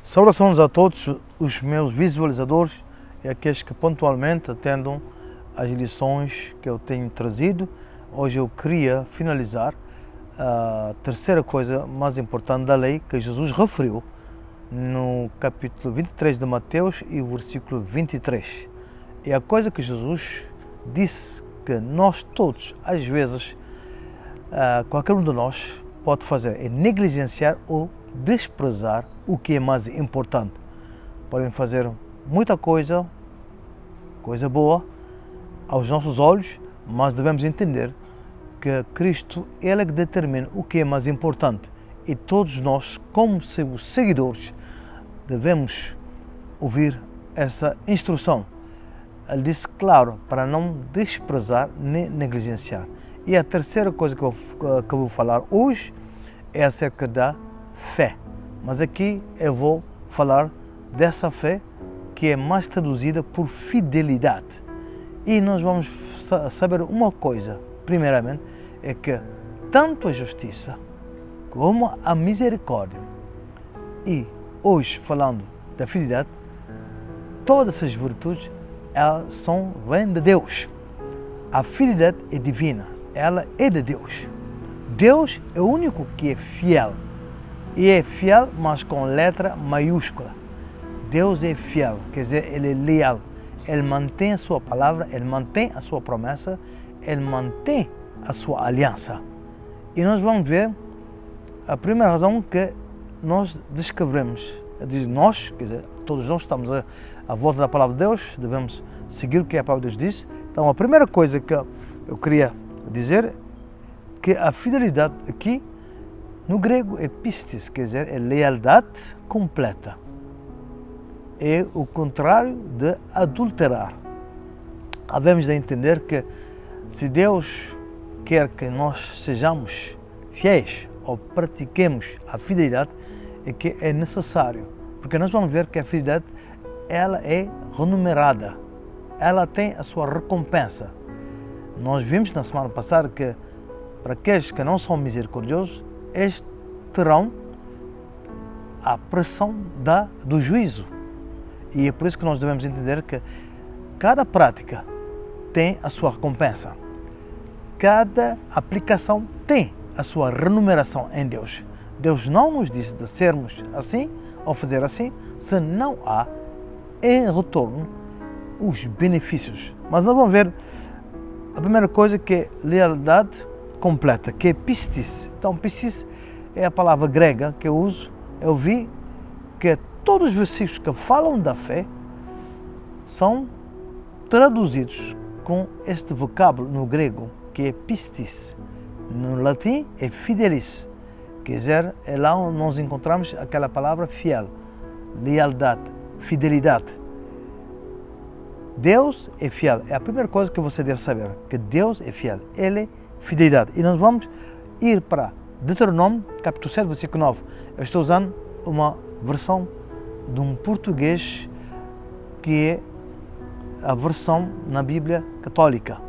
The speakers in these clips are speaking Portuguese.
Saudações a todos os meus visualizadores e aqueles que pontualmente atendam às lições que eu tenho trazido. Hoje eu queria finalizar a terceira coisa mais importante da lei que Jesus referiu no capítulo 23 de Mateus e o versículo 23. É a coisa que Jesus disse que nós todos, às vezes, qualquer um de nós pode fazer, é negligenciar ou desprezar o que é mais importante. Podem fazer muita coisa boa aos nossos olhos, mas devemos entender que Cristo, Ele é que determina o que é mais importante. E todos nós, como seus seguidores, devemos ouvir essa instrução. Ele disse, claro, para não desprezar nem negligenciar. E a terceira coisa que eu vou falar hoje é acerca da fé. Mas aqui eu vou falar dessa fé que é mais traduzida por fidelidade. E nós vamos saber uma coisa, primeiramente, é que tanto a justiça como a misericórdia, e hoje falando da fidelidade, todas essas virtudes elas vêm de Deus. A fidelidade é divina, ela é de Deus. Deus é o único que é fiel. E é fiel, mas com letra maiúscula. Deus é fiel, quer dizer, Ele é leal. Ele mantém a sua palavra, Ele mantém a sua promessa, Ele mantém a sua aliança. E nós vamos ver a primeira razão que nós descobrimos. Diz nós, quer dizer, todos nós estamos à volta da palavra de Deus, devemos seguir o que a palavra de Deus diz. Então a primeira coisa que eu queria dizer que a fidelidade aqui no grego é pistis, quer dizer, é lealdade completa. É o contrário de adulterar. Havemos de entender que se Deus quer que nós sejamos fiéis ou pratiquemos a fidelidade, é que é necessário. Porque nós vamos ver que a fidelidade ela é remunerada. Ela tem a sua recompensa. Nós vimos na semana passada que para aqueles que não são misericordiosos, eles terão a pressão do juízo. E é por isso que nós devemos entender que cada prática tem a sua recompensa. Cada aplicação tem a sua remuneração em Deus. Deus não nos diz de sermos assim ou fazer assim, se não há em retorno os benefícios. Mas nós vamos ver a primeira coisa que é lealdade completa, que é pistis. Então, pistis é a palavra grega que eu uso. Eu vi que todos os versículos que falam da fé são traduzidos com este vocábulo no grego, que é pistis. No latim é fidelis, quer dizer, é lá onde nós encontramos aquela palavra fiel, lealdade, fidelidade. Deus é fiel. É a primeira coisa que você deve saber, que Deus é fiel. Ele é fidelidade. E nós vamos ir para Deuteronômio, capítulo 7, versículo 9. Eu estou usando uma versão de um português que é a versão na Bíblia Católica.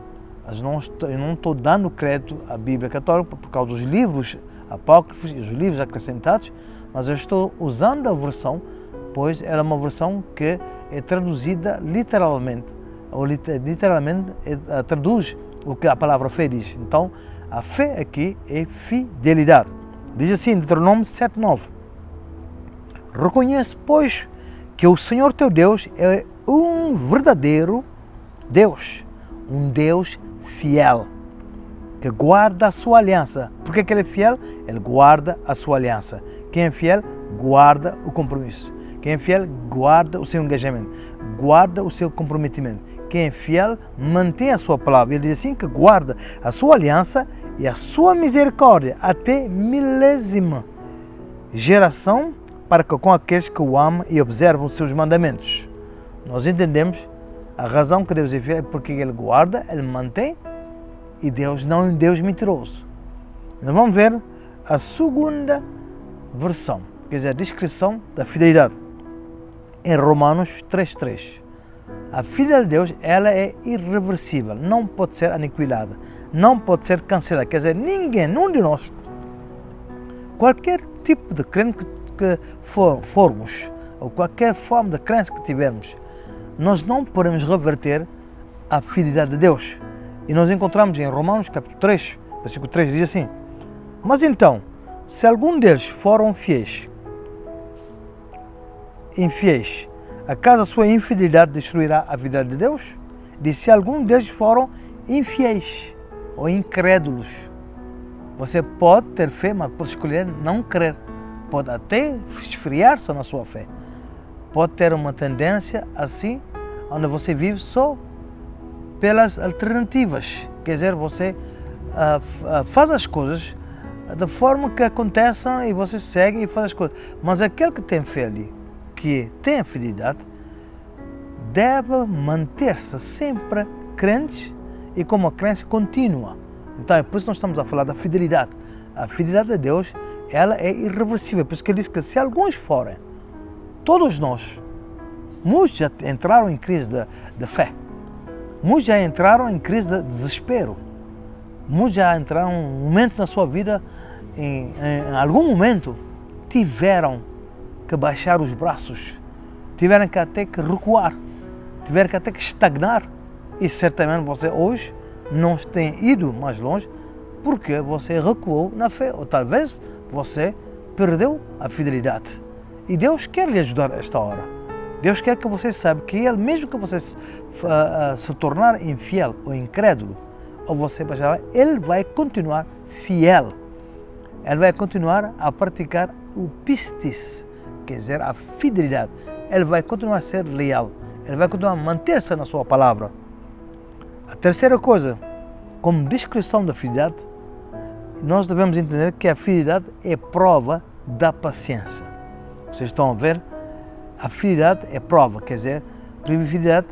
Eu não estou dando crédito à Bíblia Católica por causa dos livros apócrifos e os livros acrescentados, mas eu estou usando a versão, pois ela é uma versão que é traduzida literalmente, ou literalmente traduz o que a palavra fé diz. Então, a fé aqui é fidelidade. Diz assim, Deuteronômio 7:9. Reconhece, pois, que o Senhor teu Deus é um verdadeiro Deus, um Deus fiel, que guarda a sua aliança. Por que Ele é fiel? Ele guarda a sua aliança. Quem é fiel, guarda o compromisso. Quem é fiel, guarda o seu engajamento, guarda o seu comprometimento. Quem é fiel, mantém a sua palavra. Ele diz assim que guarda a sua aliança e a sua misericórdia até milésima geração, para que com aqueles que o amam e observam os seus mandamentos. Nós entendemos a razão que Deus é fiel é porque Ele guarda, Ele mantém, e Deus não é um Deus mentiroso. Nós vamos ver a segunda versão, quer dizer, a descrição da fidelidade, em Romanos 3:3. A fidelidade de Deus, ela é irreversível, não pode ser aniquilada, não pode ser cancelada. Quer dizer, ninguém, nenhum de nós, qualquer tipo de crente que formos, ou qualquer forma de crença que tivermos, nós não podemos reverter a fidelidade de Deus. E nós encontramos em Romanos capítulo 3, versículo 3, diz assim: mas então, se algum deles foram infiéis, acaso a sua infidelidade destruirá a fidelidade de Deus? Diz: se algum deles foram infiéis ou incrédulos. Você pode ter fé, mas pode escolher não crer. Pode até esfriar-se na sua fé. Pode ter uma tendência assim, onde você vive só pelas alternativas. Quer dizer, você faz as coisas da forma que acontecem e você segue e faz as coisas. Mas aquele que tem fé ali, que tem a fidelidade, deve manter-se sempre crente e com uma crença contínua. Então é por isso que nós estamos a falar da fidelidade. A fidelidade de Deus, ela é irreversível. Por isso que ele diz que se alguns forem, todos nós, muitos já entraram em crise de fé. Muitos já entraram em crise de desespero. Muitos já entraram em um momento na sua vida, em algum momento, tiveram que baixar os braços, tiveram que até que recuar, tiveram que até que estagnar. E certamente você hoje não tem ido mais longe porque você recuou na fé, ou talvez você perdeu a fidelidade. E Deus quer lhe ajudar esta hora. Deus quer que você saiba que Ele, mesmo que você se tornar infiel ou incrédulo, ou você baixar, Ele vai continuar fiel. Ele vai continuar a praticar o pistis, quer dizer, a fidelidade. Ele vai continuar a ser leal. Ele vai continuar a manter-se na sua palavra. A terceira coisa, como descrição da fidelidade, nós devemos entender que a fidelidade é prova da paciência. Vocês estão a ver? A fidelidade é prova, quer dizer, a fidelidade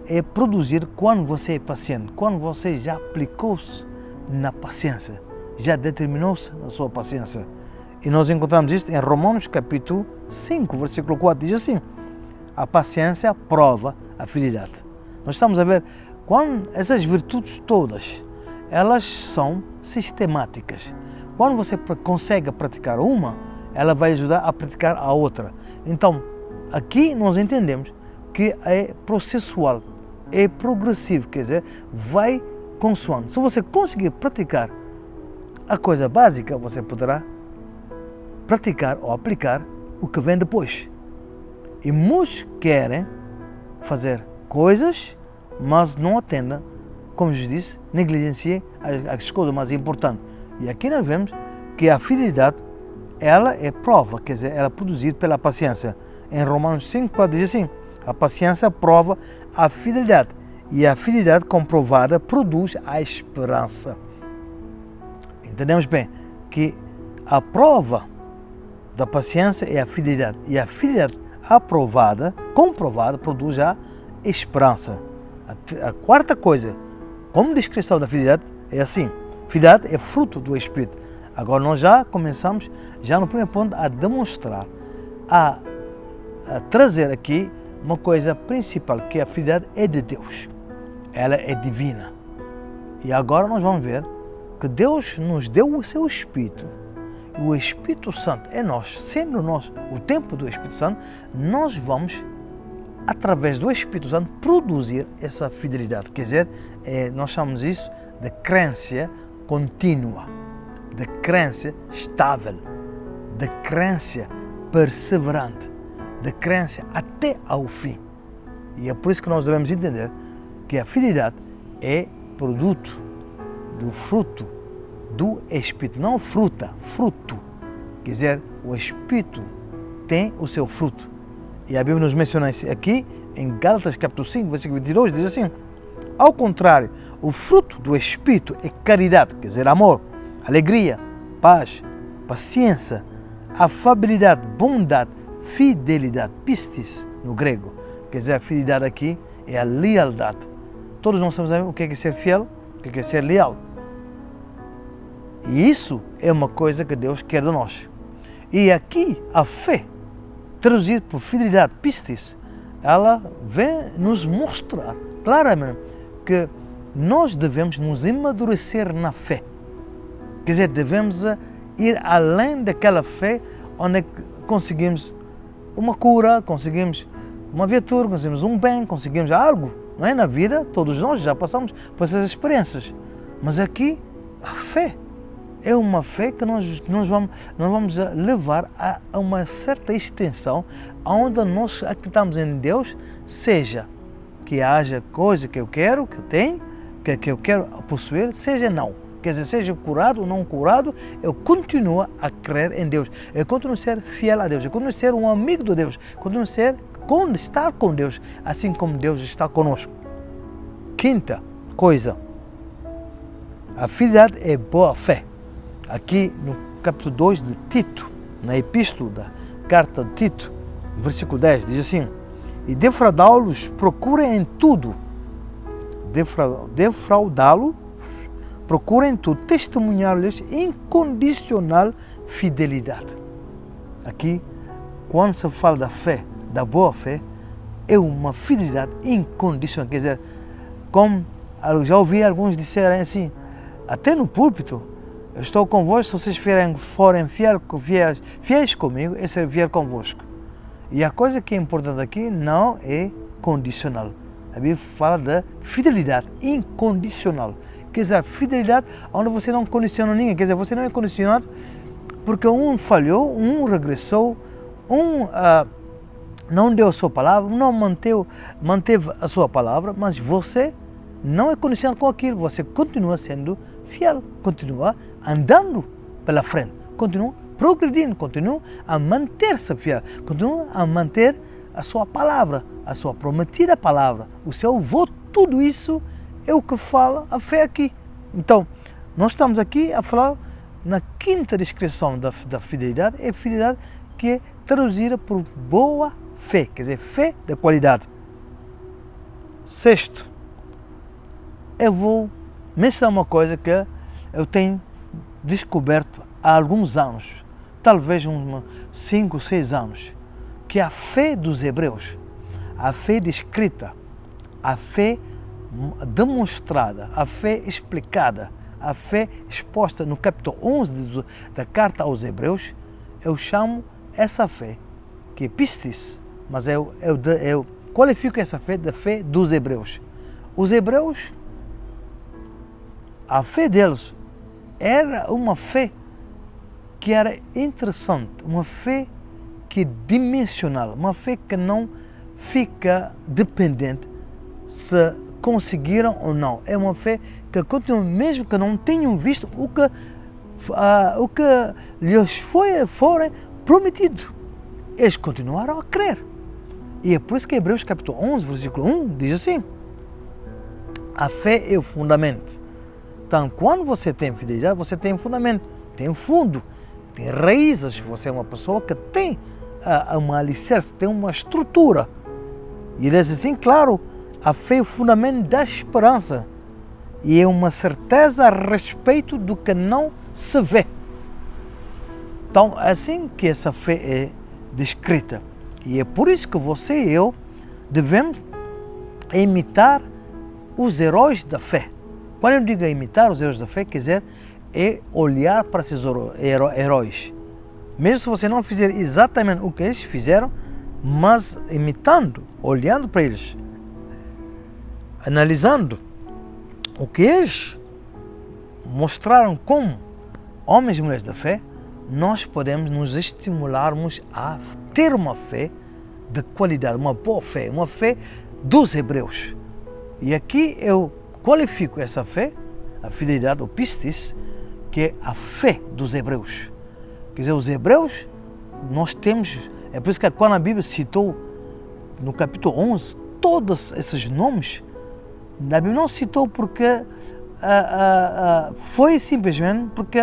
é produzir quando você é paciente, quando você já aplicou-se na paciência, já determinou-se na sua paciência. E nós encontramos isto em Romanos capítulo 5, versículo 4, diz assim: a paciência prova a fidelidade. Nós estamos a ver quando essas virtudes todas, elas são sistemáticas. Quando você consegue praticar uma, ela vai ajudar a praticar a outra. Então, aqui nós entendemos que é processual, é progressivo, quer dizer, vai consoante. Se você conseguir praticar a coisa básica, você poderá praticar ou aplicar o que vem depois. E muitos querem fazer coisas, mas não atendem, como eu disse, negligenciem as coisas mais importantes. E aqui nós vemos que a fidelidade, ela é prova, quer dizer, ela é produzida pela paciência. Em Romanos 5, diz assim: a paciência prova a fidelidade, e a fidelidade comprovada produz a esperança. Entendemos bem que a prova da paciência é a fidelidade, e a fidelidade aprovada, comprovada, produz a esperança. A quarta coisa, como descrição da fidelidade, é assim: fidelidade é fruto do Espírito. Agora nós já começamos, já no primeiro ponto, a demonstrar, a trazer aqui uma coisa principal, que a fidelidade é de Deus, ela é divina. E agora nós vamos ver que Deus nos deu o seu Espírito, e o Espírito Santo é nós, sendo nós o templo do Espírito Santo, nós vamos, através do Espírito Santo, produzir essa fidelidade. Quer dizer, nós chamamos isso de crença contínua, de crença estável, de crença perseverante, de crença até ao fim. E é por isso que nós devemos entender que a fidelidade é produto do fruto do Espírito, não fruta, fruto. Quer dizer, o Espírito tem o seu fruto. E a Bíblia nos menciona isso aqui em Gálatas capítulo 5, versículo 22, diz assim: ao contrário, o fruto do Espírito é caridade, quer dizer, amor, alegria, paz, paciência, afabilidade, bondade, fidelidade, pistis no grego. Quer dizer, a fidelidade aqui é a lealdade. Todos nós sabemos o que é ser fiel, o que é ser leal. E isso é uma coisa que Deus quer de nós. E aqui a fé, traduzida por fidelidade, pistis, ela vem nos mostrar claramente que nós devemos nos amadurecer na fé. Quer dizer, devemos ir além daquela fé onde conseguimos uma cura, conseguimos uma viatura, conseguimos um bem, conseguimos algo. Não é? Na vida, todos nós já passamos por essas experiências. Mas aqui, a fé é uma fé que nós vamos levar a uma certa extensão, onde nós acreditamos em Deus, seja que haja coisa que eu quero, que eu tenho, que eu quero possuir, seja não. Quer dizer, seja curado ou não curado, eu continuo a crer em Deus. Eu continuo a ser fiel a Deus. Eu continuo a ser um amigo de Deus. Eu continuo a estar com Deus, assim como Deus está conosco. Quinta coisa, a fidelidade é boa fé. Aqui no capítulo 2 de Tito, na epístola da carta de Tito, versículo 10, diz assim: e defraudá-los procurem em tudo, defraudá-los procurem em tudo, testemunhar-lhes incondicional fidelidade. Aqui, quando se fala da fé, da boa fé, é uma fidelidade incondicional. Quer dizer, como já ouvi alguns disserem assim, até no púlpito: eu estou convosco, se vocês forem fiéis comigo, eu serei fiel convosco. E a coisa que é importante aqui não é condicional. A Bíblia fala da fidelidade incondicional. Quer dizer, a fidelidade onde você não condiciona ninguém. Quer dizer, você não é condicionado porque um falhou, um regressou, não deu a sua palavra, não manteve a sua palavra, mas você não é condicionado com aquilo. Você continua sendo fiel, continua andando pela frente, continua progredindo, continua a manter-se fiel, continua a manter a sua palavra, a sua prometida palavra, o seu voto. Tudo isso é o que fala a fé aqui. Então, nós estamos aqui a falar na quinta descrição da fidelidade, é a fidelidade que é traduzida por boa fé, quer dizer, fé de qualidade. Sexto, eu vou mencionar uma coisa que eu tenho descoberto há alguns anos, talvez uns 5, 6 anos, que a fé dos hebreus, a fé descrita, a fé demonstrada, a fé explicada, a fé exposta no capítulo 11 da carta aos hebreus, eu chamo essa fé, que é pistis, mas eu qualifico essa fé da fé dos hebreus. Os hebreus, a fé deles era uma fé que era interessante, uma fé que é dimensional, uma fé que não fica dependente se conseguiram ou não. É uma fé que continua, mesmo que não tenham visto o que lhes foi prometido. Eles continuaram a crer. E é por isso que Hebreus capítulo 11, versículo 1 diz assim: a fé é o fundamento. Então, quando você tem fidelidade, você tem fundamento, tem fundo, tem raízes. Você é uma pessoa que tem uma alicerce, tem uma estrutura. E ele diz assim, claro, a fé é o fundamento da esperança e é uma certeza a respeito do que não se vê. Então, é assim que essa fé é descrita. E é por isso que você e eu devemos imitar os heróis da fé. Quando eu digo imitar os heróis da fé, quer dizer, é olhar para esses heróis. Mesmo se você não fizer exatamente o que eles fizeram, mas imitando, olhando para eles, analisando o que eles mostraram como homens e mulheres da fé, nós podemos nos estimularmos a ter uma fé de qualidade, uma boa fé, uma fé dos hebreus. E aqui eu qualifico essa fé, a fidelidade, o pistis, que é a fé dos hebreus. Quer dizer, os hebreus, nós temos, é por isso que quando a Bíblia citou no capítulo 11 todos esses nomes, a Bíblia não citou porque foi simplesmente porque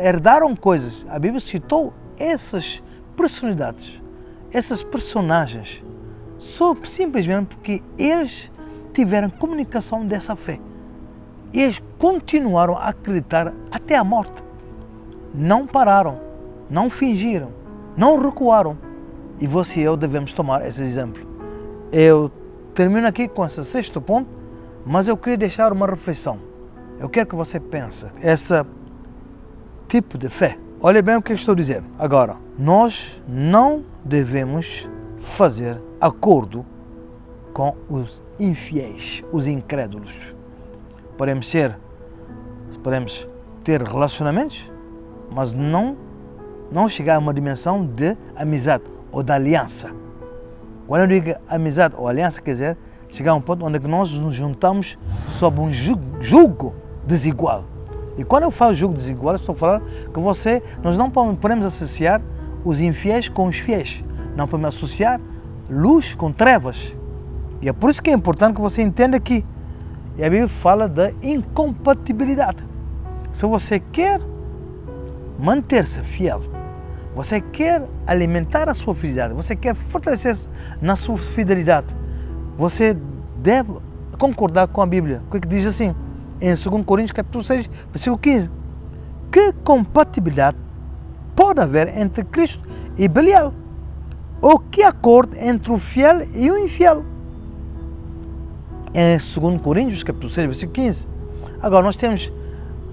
herdaram coisas. A Bíblia citou essas personalidades, essas personagens, só simplesmente porque eles tiveram comunicação dessa fé. Eles continuaram a acreditar até a morte. Não pararam, não fingiram, não recuaram. E você e eu devemos tomar esse exemplo. Eu termino aqui com esse sexto ponto, mas eu queria deixar uma reflexão. Eu quero que você pense, esse tipo de fé, Olha bem o que eu estou a dizer. Agora, nós não devemos fazer acordo com os infiéis, os incrédulos. Podemos ter relacionamentos, mas não chegar a uma dimensão de amizade ou de aliança. Quando eu digo amizade ou aliança, quer dizer chegar a um ponto onde nós nos juntamos sob um jugo desigual. E quando eu falo jugo desigual, estou a falar que nós não podemos associar os infiéis com os fiéis. Não podemos associar luz com trevas. E é por isso que é importante que você entenda que a Bíblia fala da incompatibilidade. Se você quer manter-se fiel, você quer alimentar a sua fidelidade, você quer fortalecer-se na sua fidelidade, você deve concordar com a Bíblia, que diz assim, em 2 Coríntios capítulo 6, versículo 15, que compatibilidade pode haver entre Cristo e Belial? Ou que acordo entre o fiel e o infiel? Em 2 Coríntios capítulo 6, versículo 15. Agora nós temos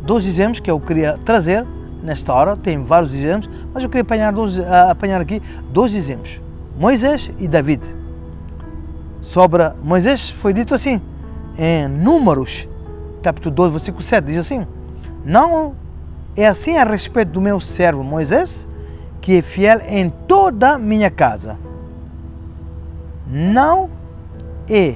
dois exemplos que eu queria trazer nesta hora, tem vários exemplos, mas eu queria apanhar aqui dois exemplos, Moisés e David. Sobre Moisés foi dito assim, em Números, capítulo 12, versículo 7, diz assim, não é assim a respeito do meu servo Moisés, que é fiel em toda a minha casa. Não é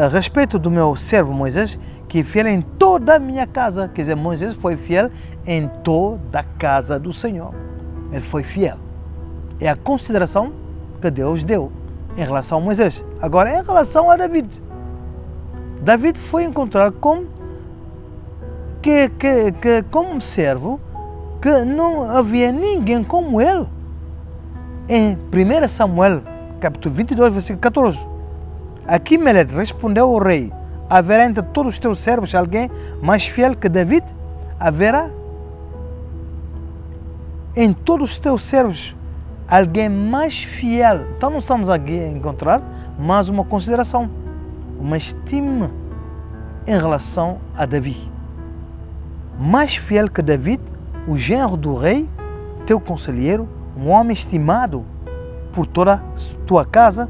a respeito do meu servo Moisés, que é fiel em toda a minha casa. Quer dizer, Moisés foi fiel em toda a casa do Senhor. Ele foi fiel. É a consideração que Deus deu em relação a Moisés. Agora, em relação a David. David foi encontrado como um servo que não havia ninguém como ele. Em 1 Samuel, capítulo 22, versículo 14. Aquimelech respondeu ao rei, haverá entre todos os teus servos alguém mais fiel que David? Haverá em todos os teus servos alguém mais fiel. Então não estamos aqui a encontrar mais uma consideração, uma estima em relação a Davi. Mais fiel que David, o genro do rei, teu conselheiro, um homem estimado por toda a tua casa.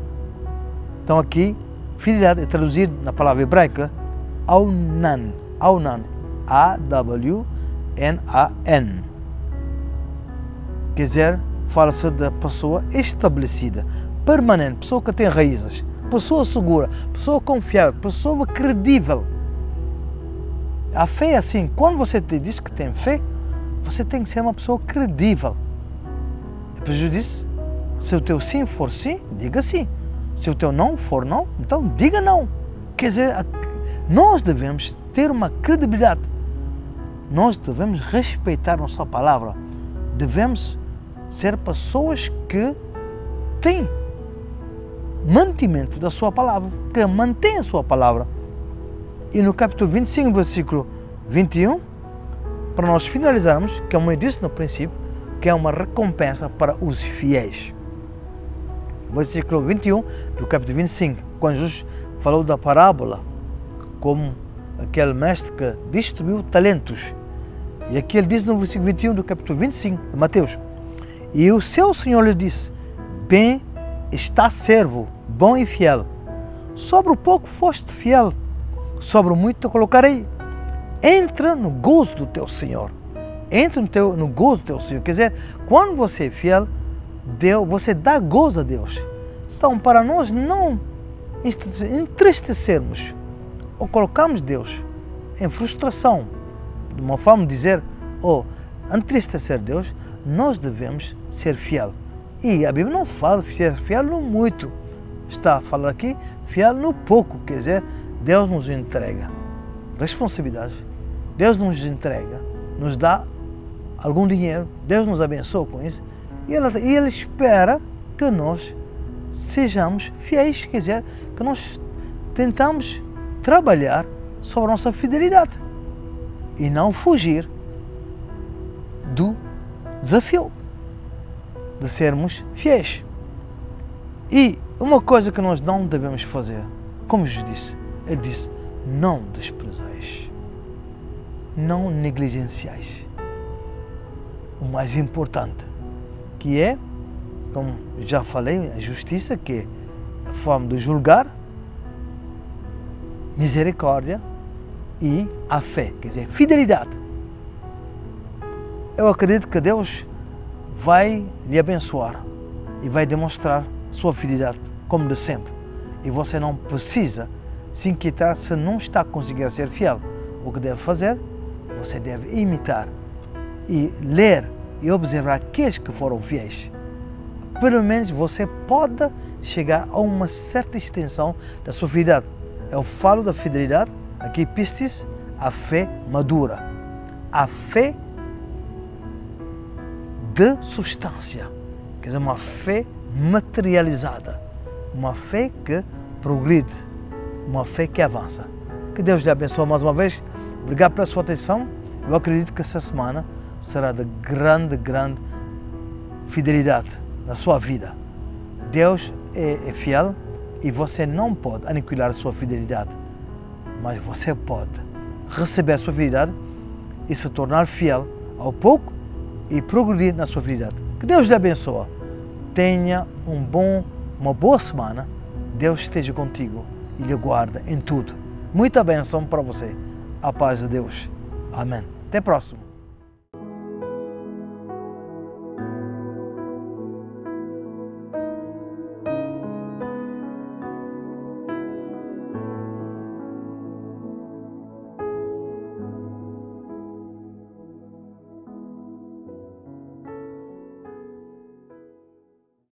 Então aqui, fidelidade é traduzido na palavra hebraica Aunan, A-W-N-A-N. Quer dizer, fala-se da pessoa estabelecida, permanente, pessoa que tem raízes, pessoa segura, pessoa confiável, pessoa credível. A fé é assim, quando você diz que tem fé, você tem que ser uma pessoa credível. Depois eu disse, se o teu sim for sim, diga sim. Se o teu não for não, então diga não. Quer dizer, nós devemos ter uma credibilidade. Nós devemos respeitar a nossa palavra. Devemos ser pessoas que têm mantimento da sua palavra, que mantêm a sua palavra. E no capítulo 25, versículo 21, para nós finalizarmos, que como eu disse no princípio, que é uma recompensa para os fiéis. Versículo 21 do capítulo 25, quando Jesus falou da parábola, como aquele mestre que distribuiu talentos. E aqui ele diz no versículo 21 do capítulo 25 de Mateus, e o seu Senhor lhe disse, bem está servo, bom e fiel, sobre o pouco foste fiel, sobre o muito te colocarei, entra no gozo do teu Senhor, entra no gozo do teu Senhor. Quer dizer, quando você é fiel, você dá gozo a Deus. Então, para nós não entristecermos ou colocarmos Deus em frustração, de uma forma de dizer, ou entristecer Deus, nós devemos ser fiel. E a Bíblia não fala de ser fiel no muito, está a falar aqui fiel no pouco. Quer dizer, Deus nos entrega responsabilidade, Deus nos entrega, nos dá algum dinheiro, Deus nos abençoa com isso, e Ele espera que nós sejamos fiéis, quer dizer, que nós tentamos trabalhar sobre a nossa fidelidade e não fugir do desafio de sermos fiéis. E uma coisa que nós não devemos fazer, como Jesus disse, Ele disse, não desprezais, não negligenciais. o mais importante, que é, como já falei, a justiça, que é a forma de julgar, misericórdia e a fé, quer dizer, fidelidade. Eu acredito que Deus vai lhe abençoar e vai demonstrar sua fidelidade, como de sempre. E você não precisa se inquietar se não está conseguindo ser fiel. O que deve fazer? Você deve imitar e ler e observar aqueles que foram fiéis. Pelo menos você pode chegar a uma certa extensão da sua fidelidade. Eu falo da fidelidade, aqui pistis, a fé madura. A fé de substância, quer dizer, uma fé materializada, uma fé que progride, uma fé que avança. Que Deus lhe abençoe mais uma vez. Obrigado pela sua atenção. Eu acredito que essa semana será de grande fidelidade na sua vida. Deus é fiel e você não pode aniquilar a sua fidelidade, mas você pode receber a sua fidelidade e se tornar fiel ao pouco e progredir na sua fidelidade. Que Deus lhe abençoe. Tenha uma boa semana. Deus esteja contigo e lhe guarda em tudo. Muita bênção para você. A paz de Deus. Amém. Até a próxima.